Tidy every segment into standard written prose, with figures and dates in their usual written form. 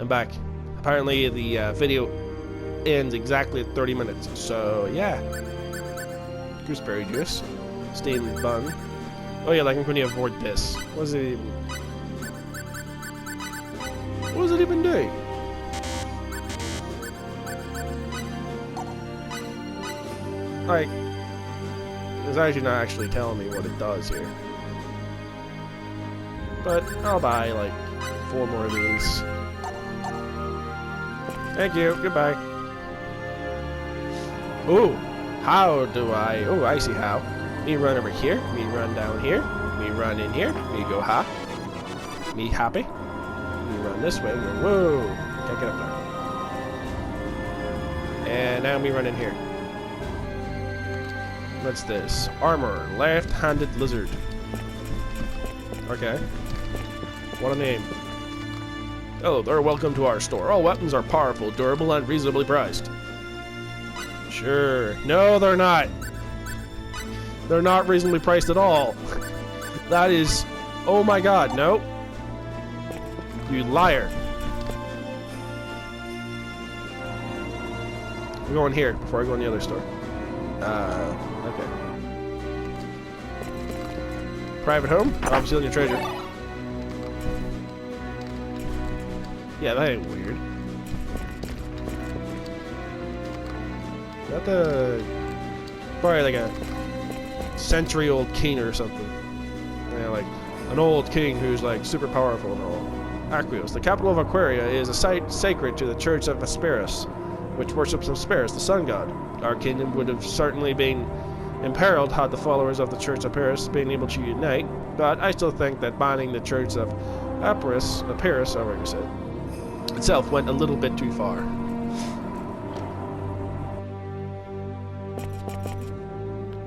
I'm back. Apparently the video ends exactly at 30 minutes. So yeah. Gooseberry juice. Steamed bun. Oh yeah, like I'm going to avoid this. What does it even... What does it even do? Like, it's actually not actually telling me what it does here. But I'll buy like 4 more of these. Thank you. Goodbye. Ooh, how do I... Oh, I see how. Me run over here. Me run down here. Me run in here. Me go ha. Me happy. Me run this way. Whoa. Can't get up there. And now me run in here. What's this? Armor. Left-handed lizard. Okay. What a name. Hello there, welcome to our store. All weapons are powerful, durable, and reasonably priced. Sure. No, they're not. They're not reasonably priced at all. That is... Oh my god, no. You liar. I'm going here before I go in the other store. Okay. Private home? Oh, I'm stealing your treasure. Yeah, that ain't weird. Is that the... Probably like a century-old king or something. Yeah, like an old king who's like super powerful and all. Aqueous. The capital of Aquaria is a site sacred to the Church of Asperis, which worships Asperis, the sun god. Our kingdom would have certainly been imperiled had the followers of the Church of Paris been able to unite, but I still think that banning the Church of Apis, however you say it, itself went a little bit too far.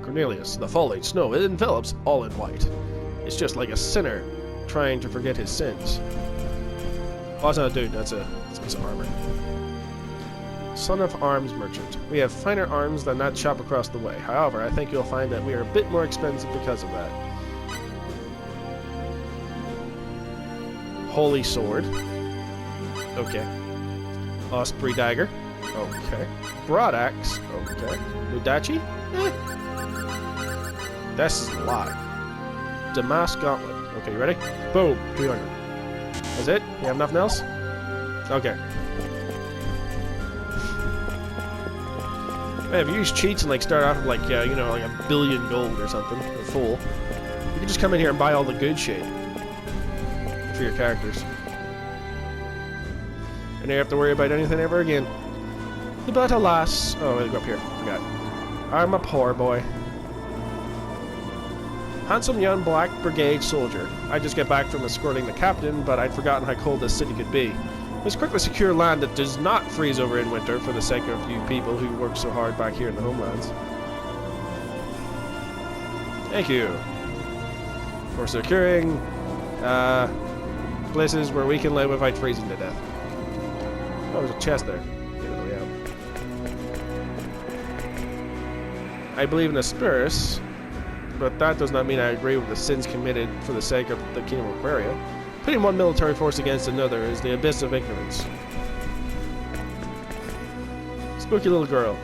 Cornelius, the falling snow envelops all in white. It's just like a sinner trying to forget his sins. Oh, that's not a dude, that's a piece of armor. Son of Arms Merchant. We have finer arms than that shop across the way. However, I think you'll find that we are a bit more expensive because of that. Holy Sword. Okay. Osprey Dagger. Okay. Broadaxe. Okay. Mudachi? This is a lot. Damask Gauntlet. Okay, you ready? Boom. 200. That's it? You have nothing else? Okay. Man, if you use cheats and like start off with like, you know, like $1 billion gold or something, or full, you can just come in here and buy all the good shit for your characters. And you don't have to worry about anything ever again. But alas... Oh, I'll go up here. Forgot. I'm a poor boy. Handsome young black brigade soldier. I just get back from escorting the captain, but I'd forgotten how cold this city could be. Let's quickly secure land that does not freeze over in winter for the sake of you people who work so hard back here in the homelands. Thank you for securing places where we can live without freezing to death. Oh, there's a chest there. Get it on the way out. I believe in Asperis, but that does not mean I agree with the sins committed for the sake of the Kingdom of Aquaria. Pitting one military force against another is the abyss of ignorance. Spooky little girl.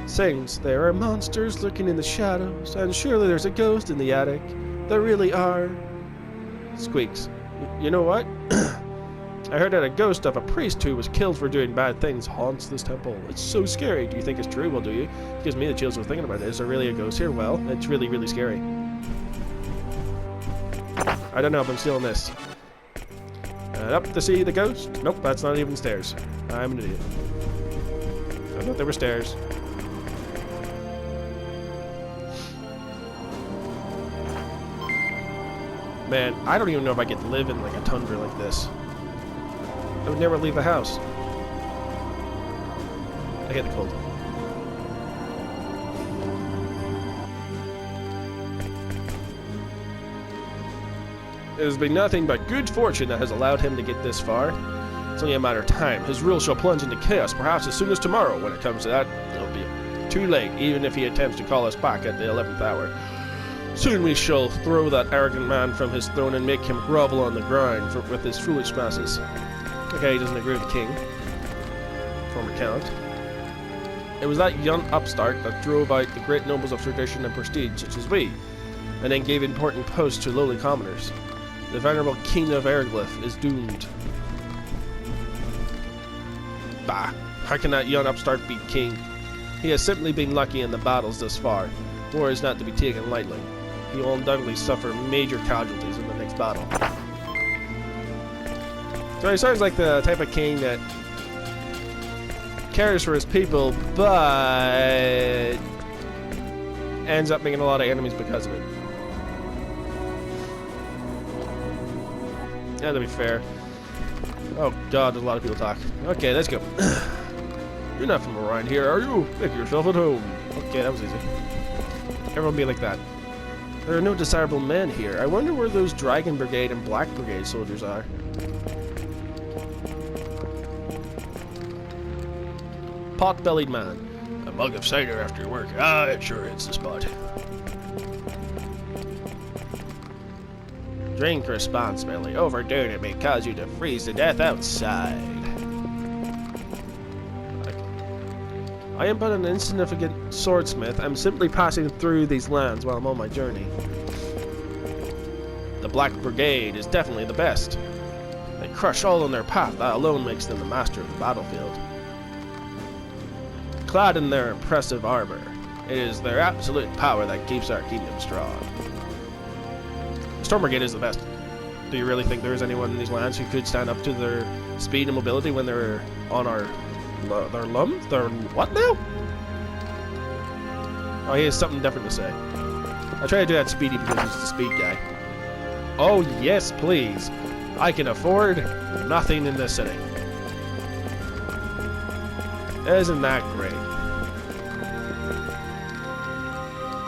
Sings, there are monsters lurking in the shadows, and surely there's a ghost in the attic. There really are. Squeaks. You know what? I heard that a ghost of a priest who was killed for doing bad things haunts this temple. It's so scary. Do you think it's true? Well, do you? It gives me the chills with thinking about it. Is there really a ghost here? Well, it's really, really scary. I don't know if I'm stealing this. Up to see the ghost? Nope, that's not even stairs. I'm an idiot. I thought there were stairs. Man, I don't even know if I could live in like a tundra like this. I would never leave the house. I hate the cold. It has been nothing but good fortune that has allowed him to get this far. It's only a matter of time. His rule shall plunge into chaos, perhaps as soon as tomorrow. When it comes to that, it'll be too late, even if he attempts to call us back at the 11th hour. Soon we shall throw that arrogant man from his throne and make him grovel on the ground with his foolish masses. Okay, he doesn't agree with the king. Former count. It was that young upstart that drove out the great nobles of tradition and prestige, such as we, and then gave important posts to lowly commoners. The venerable king of Erglyph is doomed. Bah, how can that young upstart be king? He has simply been lucky in the battles thus far. War is not to be taken lightly. He will undoubtedly suffer major casualties in the next battle. So he sounds like the type of king that cares for his people, but ends up making a lot of enemies because of it. Yeah, to be fair. Oh god, there's a lot of people talk. Okay, let's go. You're not from around here, are you? Make yourself at home. Okay, that was easy. Everyone be like that. There are no desirable men here. I wonder where those Dragon Brigade and Black Brigade soldiers are. Pot-bellied man. A mug of cider after work. Ah, it sure hits the spot. Drink responsibly. Overdoing it may cause you to freeze to death outside. I am but an insignificant swordsmith. I'm simply passing through these lands while I'm on my journey. The Black Brigade is definitely the best. They crush all on their path. That alone makes them the master of the battlefield. Clad in their impressive armor, it is their absolute power that keeps our kingdom strong. Storm Brigade is the best. Do you really think there is anyone in these lands who could stand up to their speed and mobility when they're on their what now? Oh, he has something different to say. I try to do that speedy because he's the speed guy. Oh yes, please. I can afford nothing in this city. Isn't that great?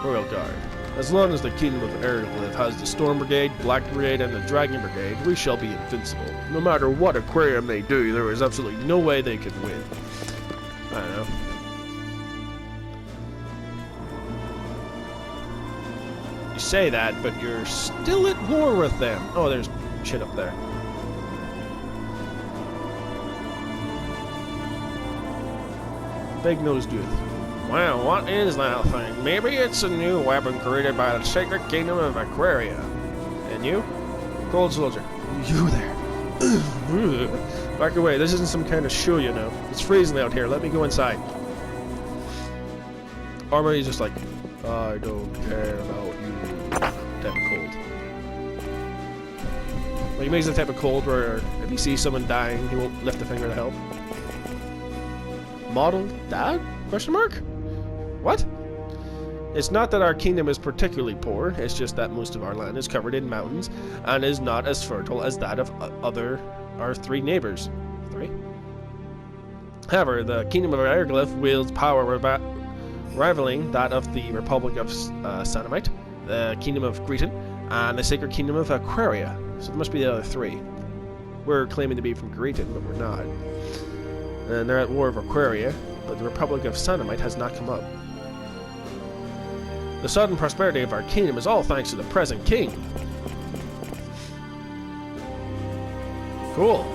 Royal Guard. As long as the Kingdom of Erglyph has the Storm Brigade, Black Brigade, and the Dragon Brigade, we shall be invincible. No matter what aquarium they do, there is absolutely no way they could win. I don't know. You say that, but you're still at war with them. Oh, there's shit up there. Big Nose Youth. Wow, what is that thing? Maybe it's a new weapon created by the Sacred Kingdom of Aquaria. And you? Gold Soldier. You there. Back away, this isn't some kind of show, you know. It's freezing out here, let me go inside. Armor is just like, I don't care about you. Type of cold. Like, he makes the type of cold where if he sees someone dying, he won't lift a finger to help. Modeled dad? Question mark? What? It's not that our kingdom is particularly poor, it's just that most of our land is covered in mountains and is not as fertile as that of our three neighbors. Three? However, the Kingdom of Erglyph wields power rivaling that of the Republic of Sanamite, the Kingdom of Greeton, and the Sacred Kingdom of Aquaria. So it must be the other three. We're claiming to be from Greeton, but we're not. And they're at war of Aquaria, but the Republic of Sanamite has not come up. The sudden prosperity of our kingdom is all thanks to the present king. Cool.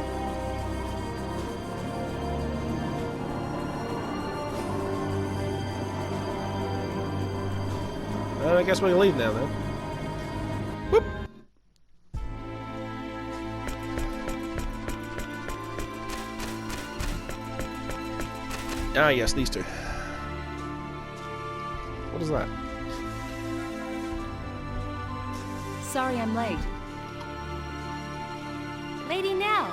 I guess we can leave now then. Whoop. Ah yes, these two. What is that? Sorry I'm late. Lady Nell!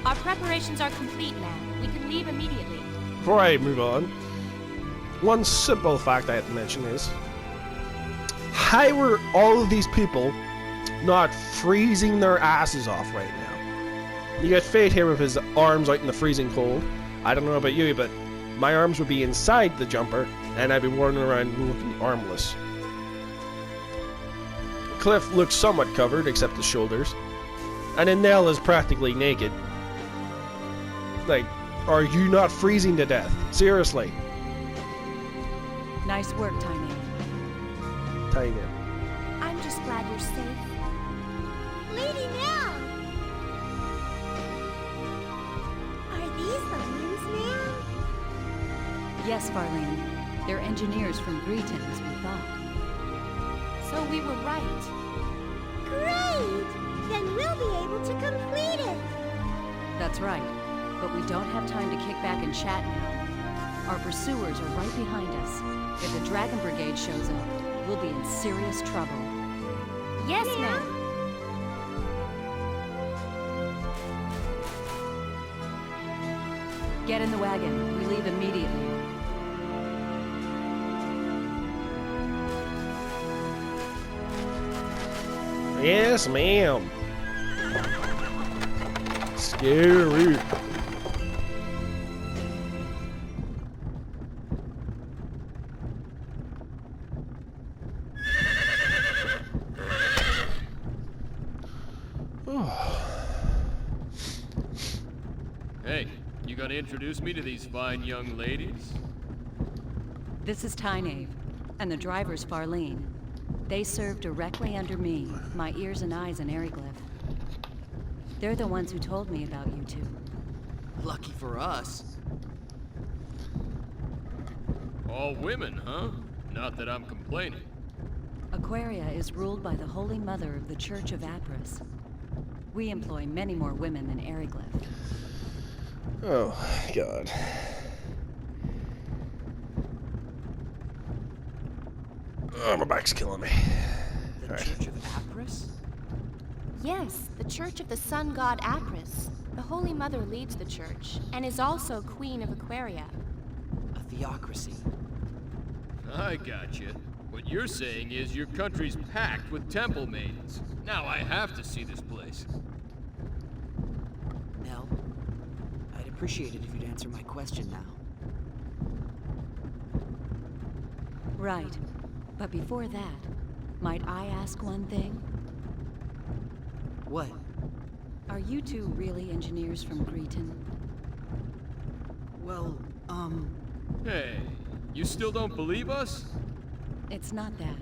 Our preparations are complete now. We can leave immediately. Before I move on, one simple fact I have to mention is, how were all of these people not freezing their asses off right now? You got Fate here with his arms out in the freezing cold. I don't know about you, but my arms would be inside the jumper, and I'd be wandering around looking armless. Cliff looks somewhat covered, except his shoulders, and then Nell is practically naked. Like, are you not freezing to death? Seriously. Nice work, Tiny. Tiny. I'm just glad you're safe. Lady Nell! Are these the rooms, ma'am? Yes, Farlene. They're engineers from Greeton, as we thought. So we were right. Great! Then we'll be able to complete it! That's right. But we don't have time to kick back and chat now. Our pursuers are right behind us. If the Dragon Brigade shows up, we'll be in serious trouble. Yes, ma'am. Get in the wagon. We leave immediately. Yes, ma'am. Scary. Hey, you gonna introduce me to these fine young ladies? This is Tynave, and the driver's Farlene. They serve directly under me, my ears and eyes in Eriglyph. They're the ones who told me about you two. Lucky for us. All women, huh? Not that I'm complaining. Aquaria is ruled by the Holy Mother of the Church of Apris. We employ many more women than Eriglyph. Oh, God. Oh, my back's killing me. The Alright. Church of Apris? Yes, the Church of the Sun God Apris. The Holy Mother leads the church, and is also Queen of Aquaria. A theocracy. I gotcha. What you're saying is your country's packed with temple maidens. Now I have to see this place. Nell, I'd appreciate it if you'd answer my question now. Right. But before that, might I ask one thing? What? Are you two really engineers from Greeton? Well, Hey, you still don't believe us? It's not that.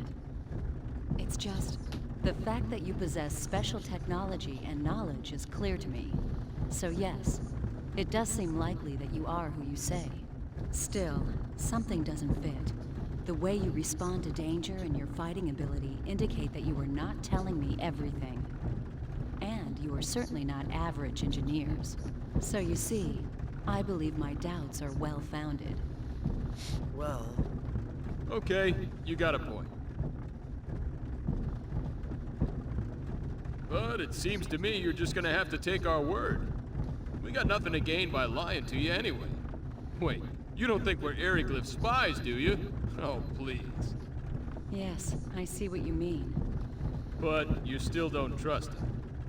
It's just, the fact that you possess special technology and knowledge is clear to me. So yes, it does seem likely that you are who you say. Still, something doesn't fit. The way you respond to danger and your fighting ability indicate that you are not telling me everything. And you are certainly not average engineers. So you see, I believe my doubts are well-founded. well... Okay, you got a point. But it seems to me you're just gonna have to take our word. We got nothing to gain by lying to you anyway. Wait, you don't think we're Eriglyph spies, do you? Oh, please. Yes, I see what you mean. But you still don't trust us.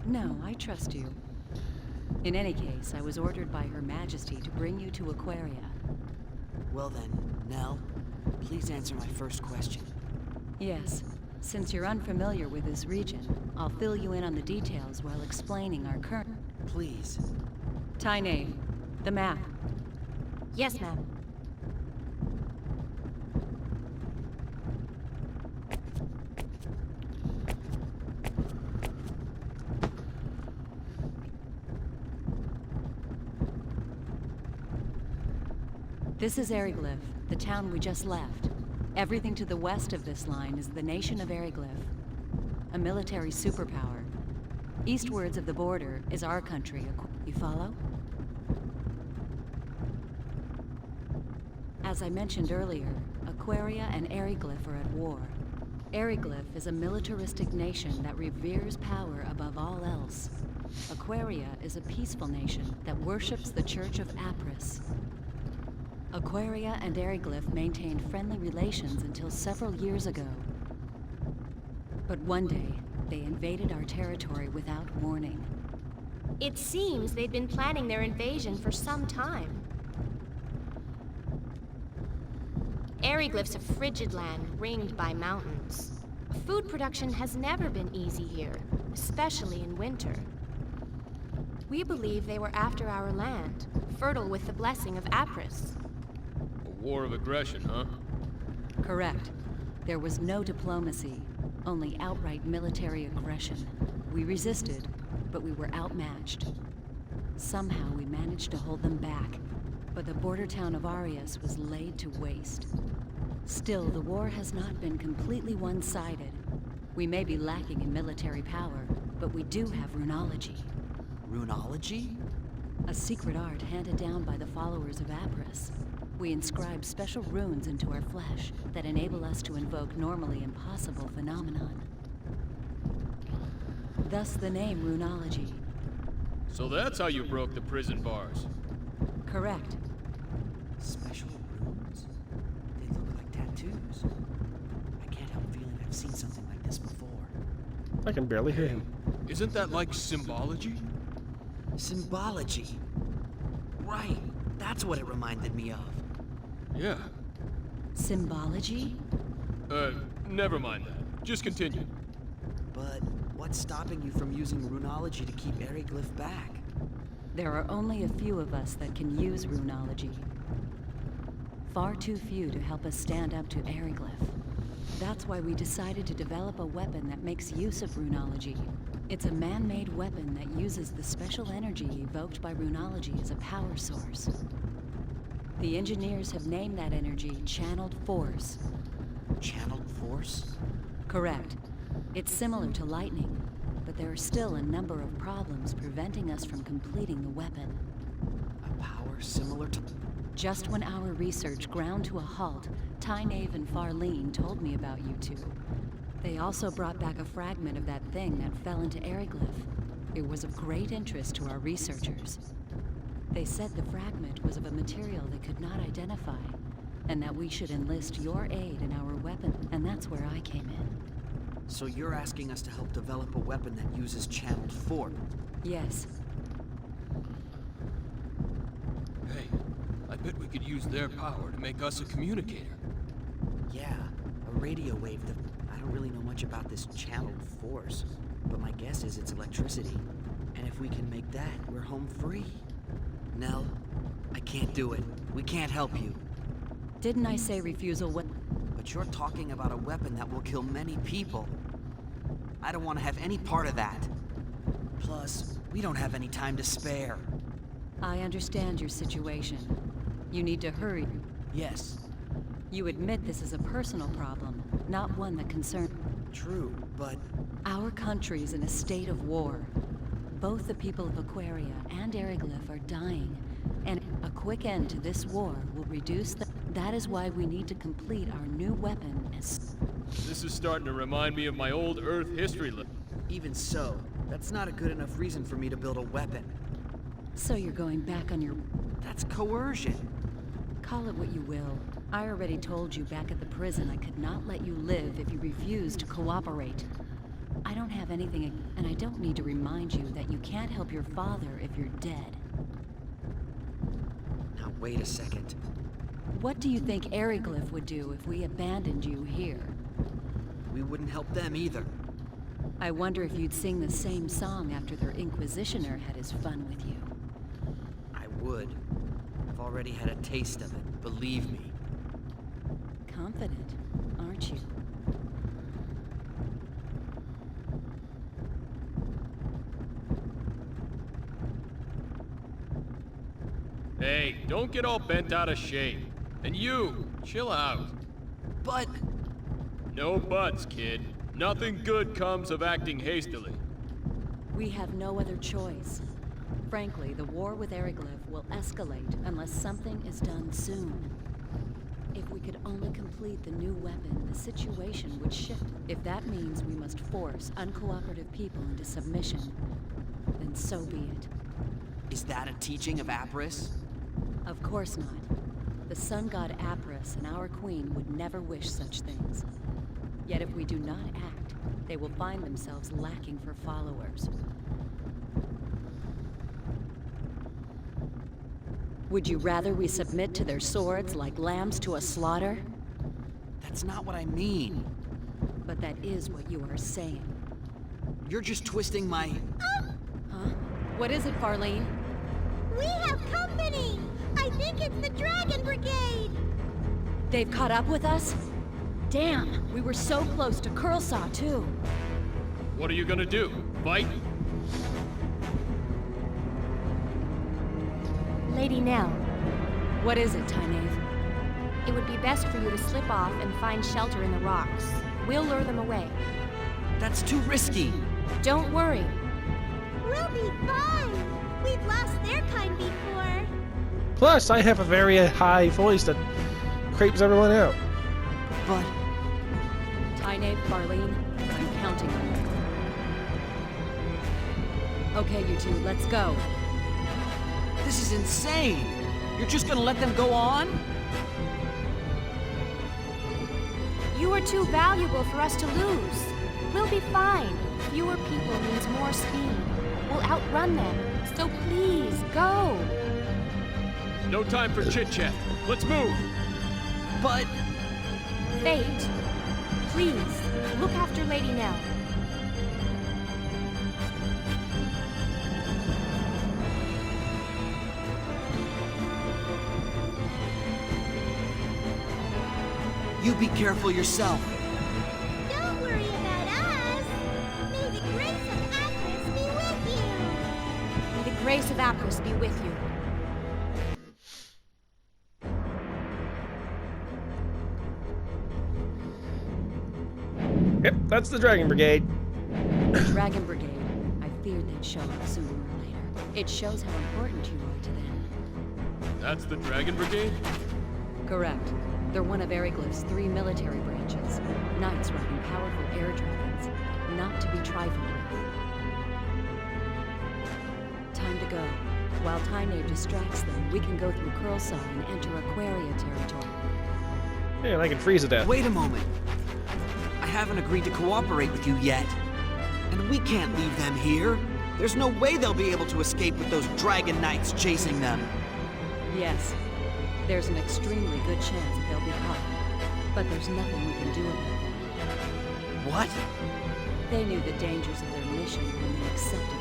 No, I trust you. In any case, I was ordered by Her Majesty to bring you to Aquaria. Well then, Nell, please answer my first question. Yes, since you're unfamiliar with this region, I'll fill you in on the details while explaining our current... Please. Tynave, the map. Yes, ma'am. This is Eriglyph, the town we just left. Everything to the west of this line is the nation of Eriglyph, a military superpower. Eastwards of the border is our country. You follow? As I mentioned earlier, Aquaria and Eriglyph are at war. Eriglyph is a militaristic nation that reveres power above all else. Aquaria is a peaceful nation that worships the Church of Apris. Aquaria and Eriglyph maintained friendly relations until several years ago. But one day, they invaded our territory without warning. It seems they'd been planning their invasion for some time. Eriglyph's a frigid land ringed by mountains. Food production has never been easy here, especially in winter. We believe they were after our land, fertile with the blessing of Apris. A war of aggression, huh? Correct. There was no diplomacy. only outright military aggression. We resisted, but we were outmatched. Somehow we managed to hold them back, but the border town of Arius was laid to waste. Still, the war has not been completely one-sided. We may be lacking in military power, but we do have runology. Runology? A secret art handed down by the followers of Apris. We inscribe special runes into our flesh that enable us to invoke normally impossible phenomenon. Thus the name Runology. So that's how you broke the prison bars. Correct. Special runes? They look like tattoos. I can't help feeling I've seen something like this before. I can barely hear him. Isn't that like symbology? Symbology. Right. That's what it reminded me of. Yeah. Symbology? Never mind that. Just continue. But what's stopping you from using runology to keep Eriglyph back? There are only a few of us that can use runology. Far too few to help us stand up to Eriglyph. That's why we decided to develop a weapon that makes use of runology. It's a man-made weapon that uses the special energy evoked by runology as a power source. The engineers have named that energy Channeled Force. Channeled force? Correct. It's similar to lightning, but there are still a number of problems preventing us from completing the weapon. A power similar to... Just when our research ground to a halt, Tynaeve and Farlene told me about you two. They also brought back a fragment of that thing that fell into Eriglyph. It was of great interest to our researchers. They said the fragment was of a material they could not identify, and that we should enlist your aid in our weapon, and that's where I came in. So you're asking us to help develop a weapon that uses channeled force? Yes. Hey, I bet we could use their power to make us a communicator. Yeah, a radio wave. I don't really know much about this channeled force, but my guess is it's electricity. And if we can make that, we're home free. Nell, I can't do it. We can't help you. Didn't I say refusal what? But you're talking about a weapon that will kill many people. I don't want to have any part of that. Plus, we don't have any time to spare. I understand your situation. You need to hurry. Yes, You admit this is a personal problem, not one that concerns... true, but... Our country is in a state of war. Both the people of Aquaria and Eriglyph are dying, and a quick end to this war will reduce the... That is why we need to complete our new weapon as... This is starting to remind me of my old Earth history lesson. Even so, that's not a good enough reason for me to build a weapon. So you're going back on your... That's coercion. Call it what you will. I already told you back at the prison I could not let you live if you refused to cooperate. I don't have anything, and I don't need to remind you that you can't help your father if you're dead. Now wait a second. What do you think Eriglyph would do if we abandoned you here? We wouldn't help them either. I wonder if you'd sing the same song after their Inquisitioner had his fun with you. I would. I've already had a taste of it, believe me. Confident, aren't you? Hey, don't get all bent out of shape. And you, chill out. But... No buts, kid. Nothing good comes of acting hastily. We have no other choice. Frankly, the war with Eriglyph will escalate unless something is done soon. If we could only complete the new weapon, the situation would shift. If that means we must force uncooperative people into submission, then so be it. is that a teaching of Apris? Of course not. The sun god Apris and our queen would never wish such things. Yet if we do not act, they will find themselves lacking for followers. Would you rather we submit to their swords like lambs to a slaughter? That's not what I mean. But that is what you are saying. You're just twisting my... Huh? What is it, Farlene? We have company! I think it's the Dragon Brigade! They've caught up with us? Damn, we were so close to Curlsaw, too. What are you gonna do? Fight? Lady Nell, What is it, Tynaeve? it would be best for you to slip off and find shelter in the rocks. We'll lure them away. That's too risky. Don't worry. We'll be fine. We've lost their kind before. Plus, I have a very high voice that creeps everyone out. But Tynaeve, Farlene, I'm counting on you. Okay, you two, let's go. this is insane. You're just gonna let them go on? You are too valuable for us to lose. We'll be fine. Fewer people means more speed. We'll outrun them. So please, go. No time for chit-chat. Let's move! But Fate, please, look after Lady Nell. you be careful yourself. Don't worry about us. May the grace of Atlas be with you. May the grace of Apris be with you. Yep, that's the Dragon Brigade. Dragon Brigade. I feared they'd show up sooner or later. It shows how important you are to them. That's the Dragon Brigade? Correct. They're one of Eriglyph's 3 military branches. Knights riding powerful air dragons. Not to be trifled with. Time to go. While Tynaeve distracts them, we can go through Curlsaw and enter Aquaria territory. Man, I can freeze to death. Wait a moment. I haven't agreed to cooperate with you yet. And we can't leave them here. There's no way they'll be able to escape with those dragon knights chasing them. Yes. There's an extremely good chance that they'll be caught. But there's nothing we can do about it. What? They knew the dangers of their mission when they accepted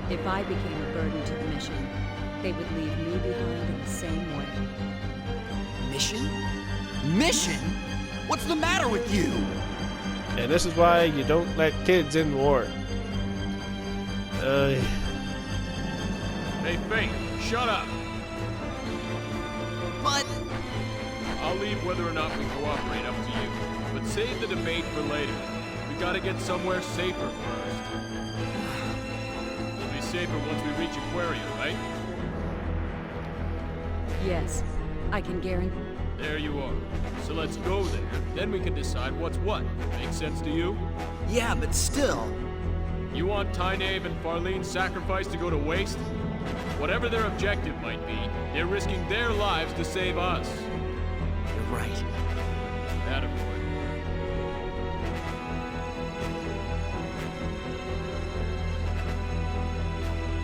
it. If I became a burden to the mission, they would leave me behind in the same way. Mission? Mission? What's the matter with you? And this is why you don't let kids in war. Hey, Fate, shut up! But I'll leave whether or not we cooperate up to you. But save the debate for later. We gotta get somewhere safer first. We'll be safer once we reach Aquaria, right? Yes, I can guarantee. There you are. So let's go there, then we can decide what's what. Make sense to you? yeah, but still. You want Tynaeve and Farlene's sacrifice to go to waste? Whatever their objective might be, they're risking their lives to save us. You're right. Attaboy.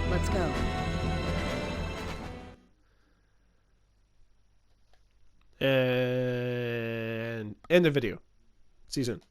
Let's go. And end the video. See you soon.